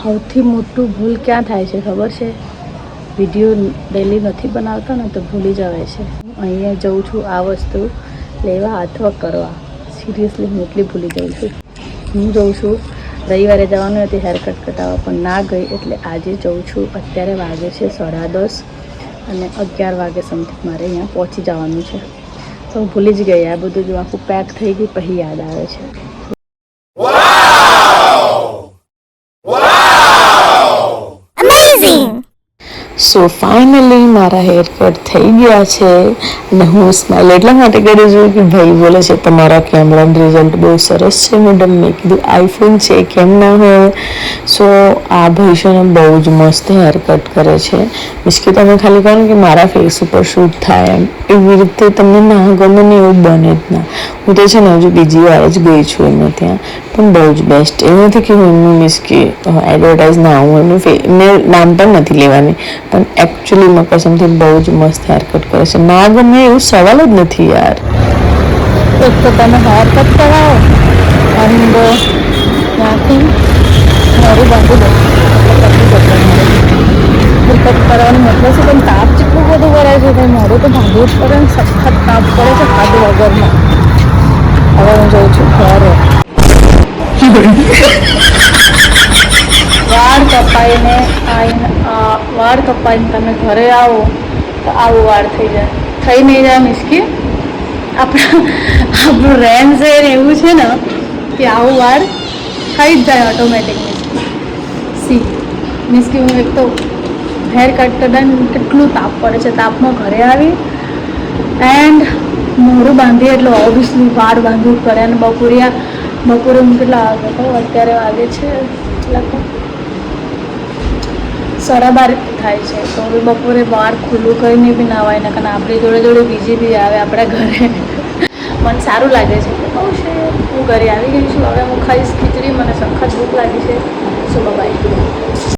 સૌથી મોટું ભૂલ ક્યાં થાય છે ખબર છે? વિડીયો ડેલી નથી બનાવતા ને તો ભૂલી જવાય છે. અહીંયા જઉં છું આ વસ્તુ લેવા અથવા કરવા. સિરિયસલી હું એટલી ભૂલી જાઉં છું. હું જઉં છું રવિવારે જવાનું હતી હેર કટ કટાવવા, પણ ના ગઈ એટલે આજે જઉં છું. અત્યારે વાગે છે 10:30 અને 11 વાગે સમથિંગ મારે અહીંયા પહોંચી જવાનું છે. તો હું ભૂલી જ ગઈ. આ બધું જો આખું પેક થઈ ગઈ પછી યાદ આવે છે. સો ફાઇનલી મારા હેર કટ થઈ ગયા છે અને હું સ્માઇલ એટલા માટે કરું છું કે ભાઈ બોલે છે તમારા કેમેરાનું રિઝલ્ટ બહુ સરસ છે મેડમ. મેં કીધું આઈફોન છે કેમ ના હોય. સો આ ભાઈ છે ને બહુ જ મસ્ત હેર કટ કરે છે. મીન્સ કે તમે ખાલી કહો ને કે મારા ફેસ ઉપર શૂટ થાય એમ, એવી રીતે તમને ના ગમે ને એવું બને જ ના. હું તો છે ને હજુ બીજી વાર જ ગઈ છું એમને ત્યાં, પણ બહુ જ બેસ્ટ. એવું નથી કે હું એમનું મીન્સ કે એડવર્ટાઇઝ ના હું એમનું મેં નામ પણ નથી લેવાની, પણ એકચ્યુઅલીમાં કસમથી બહુ જ મસ્ત હેર કટ કરે છે. ના ગમે એવું સવાલ જ નથી યાર. એક તો તમે હેર કટ કરાવો અને ત્યાંથી મારું બાંધી દો એટલે કટી જતો હેર કટ કરવાનો મતલબ છે. પણ તાપ જેટલું બધું ભરાય છે ભાઈ, મારું તો ભાંગવું જ પડે ને. સખત તાપ પડે છે હાથ વગરમાં. હવે હું જઉં છું ઘરે. વાળ કપાઈને તમે ઘરે આવો તો આવું વાળ થઈ જાય. થઈ નહીં જાય મીન્સ કે આપણું રેન છે એવું છે ને કે આવું વાળ થઈ જ જાય ઓટોમેટિક. સી મીન્સ કે હું એક તો હેર કટ કરતા કેટલું તાપ પડે છે. તાપમાં ઘરે આવી એન્ડ મોઢું બાંધીએ એટલે ઓબ્વિયસલી વાળ બાંધવું પડે. અને બપોરે હું કેટલા વાગે કહું, અત્યારે વાગે છે લગભગ 12:30 થાય છે. તો હવે બપોરે બહાર ખુલ્લું કરીને બી નાવાય ને, કારણ આપણી જોડે બીજી બી આવે આપણા ઘરે. મને સારું લાગે છે કે બહુ છે. હું ઘરે આવી ગઈ છું. હવે હું ખાઈશ ખીચડી. મને સખત ભૂખ લાગી છે. So bye.